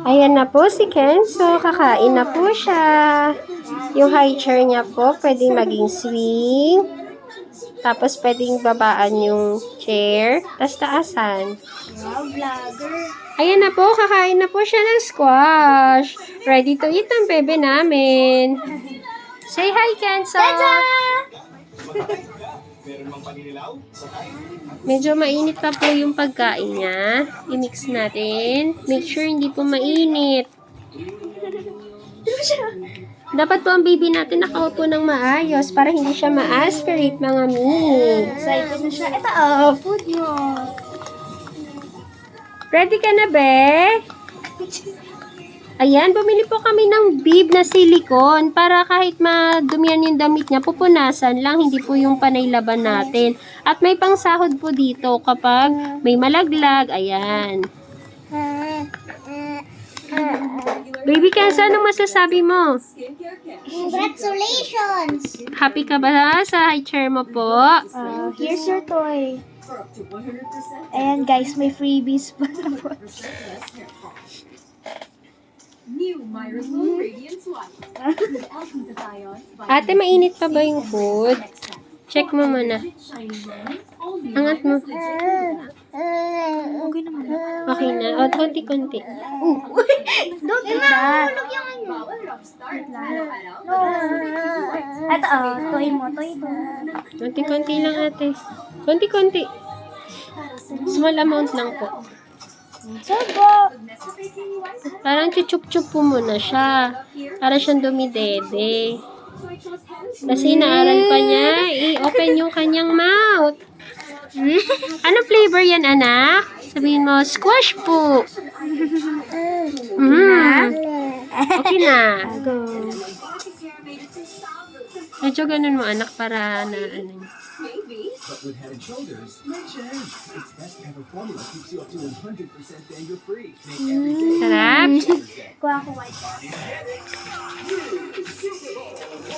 Ayan na po si Kenzo. Kakain na po siya. Yung high chair niya po, pwedeng maging swing. Tapos, pwedeng babaan yung chair. Tapos, taasan. Wow, vlogger. Ayan na po, kakain na po siya ng squash. Ready to eat ang bebe namin. Say hi, Kenzo! Medyo mainit pa po yung pagkain niya. I-mix natin. Make sure hindi po mainit. Dapat po ang baby natin nakaupo ng maayos para hindi siya ma-aspirate, mga mi. Excited na siya. Ito, food mo. Ready ka na, be? Ayan, bumili po kami ng bib na silicone para kahit madumihan yung damit niya, pupunasan lang, hindi po yung panay laban natin. At may pangsahod po dito kapag may malaglag. Ayan. Baby Kenzo, ano masasabi mo? Congratulations! Happy ka ba sa high chair mo po? Here's your toy. Ayan guys, may freebies pa na po. New Myrosol Radiance White. With alkaline Ate, mainit pa ba yung food? Check mo muna. Angat mo. Okay naman. Okay na. O, konti-konti. Don't do that. Ito, toy mo, toy mo. Konti-konti lang, ate. Konti-konti. Small amount lang po. Sobo! Parang chuchup-chup po muna siya. Para siyang dumidede. Kasi naaral pa niya, i-open yung kanyang mouth. Anong flavor yan, anak? Sabihin mo, squash po. Okay na. Go. Medyo ganun mo, anak, para na ano. But with Head & Shoulders, no chance. Its best ever formula keeps you up to 100% danger-free. Make every day Sarap. Kuha ko white.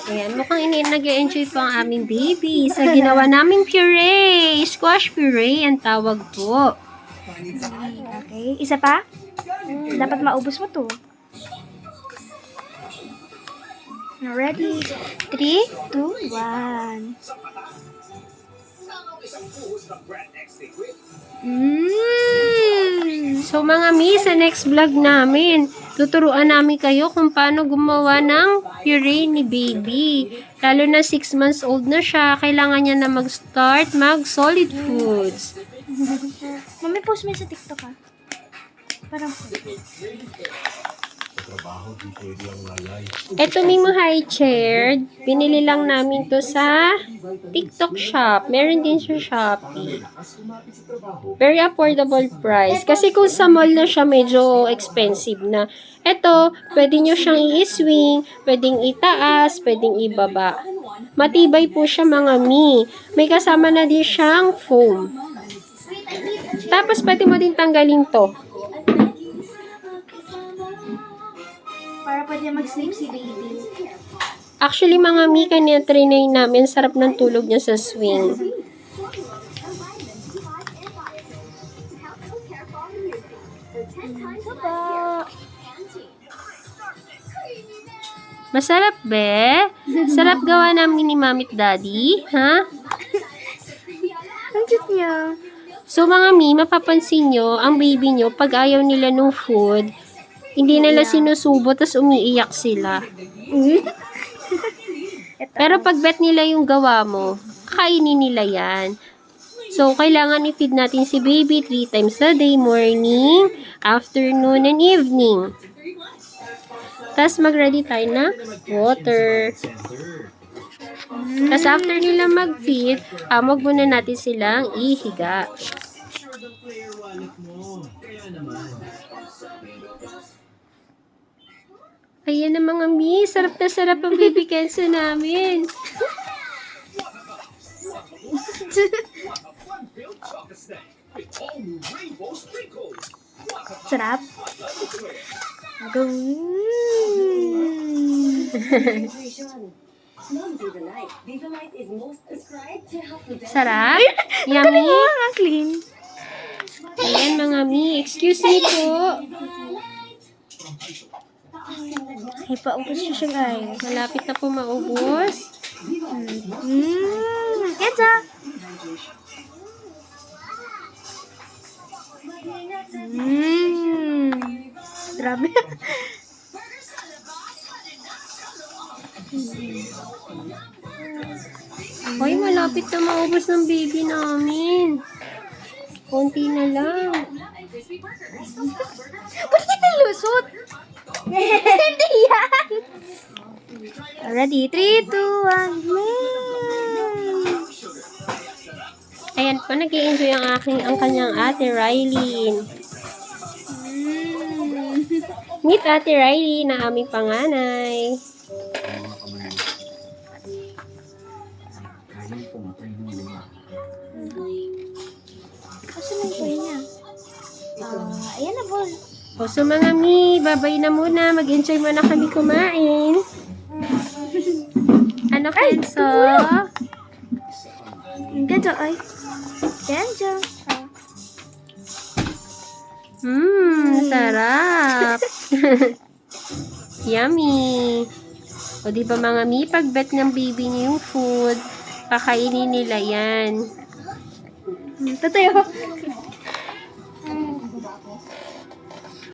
Ayan, mukhang nag-enjoy po ang aming baby sa ginawa naming puree. Squash puree ang tawag po. Okay, isa pa? Dapat maubos mo to. Ready? 3, 2, 1. So mga mi, sa next vlog namin, tuturuan namin kayo kung paano gumawa ng puree ni baby. Lalo na 6 months old na siya, kailangan niya na mag-start mag-solid foods. Mami, post mo sa TikTok ha. Parang Ito Mimo high chair, binili lang namin to sa TikTok shop. Meron din sa Shopee. Very affordable price. Kasi kung sa mall na siya, medyo expensive na. Ito, pwede nyo siyang i-swing, pwedeng itaas, pwedeng ibaba. Matibay po siya mga mi. May kasama na din siyang foam. Tapos pwede mo din tanggalin to. para pwede mag-sleep si baby. Actually, mga mi, kanya trinay namin. Sarap ng tulog niya sa swing. Masarap, be? Sarap gawa namin ni Mami at Daddy. Ha? Ang cute niya. So, mga mi, mapapansin nyo, ang baby nyo, pag ayaw nila ng food, hindi nila sinusubo, tas umiiyak sila. Pero pag bet nila yung gawa mo, kakainin nila yan. So, kailangan i-feed natin si baby 3 times a day, morning, afternoon, and evening. Tapos, mag-ready tayo na water. Tapos, after nila mag-feed, wag muna natin silang ihiga. Ayan na mga mi, sarap na sarap ang baby Kenzo namin. Sarap. Go. Sarap? Yummy? Clean. Ayan mga mi, excuse me po. Ay, paubos siya guys. Malapit na po maubos. Kenza! Grabe. Hoy, malapit na maubos ng baby namin. Konti na lang. Ba't kita lusot? Hindi yan. Ready? 3, 2, 1, Ayan po, nag-i-enjoy ang kanyang ate Riley. Meet ate Riley na aming panganay. Kasi may boy niya. Ayan na, ball. O so mga mi, babay na muna. Mag-enjoy muna kami kumain. Ano, Kenzo? Kenza, ay. Kenza. Sarap. Yummy. O di ba mga mi, pag-bet ng baby niyo yung food, kakainin nila yan. Tatayo.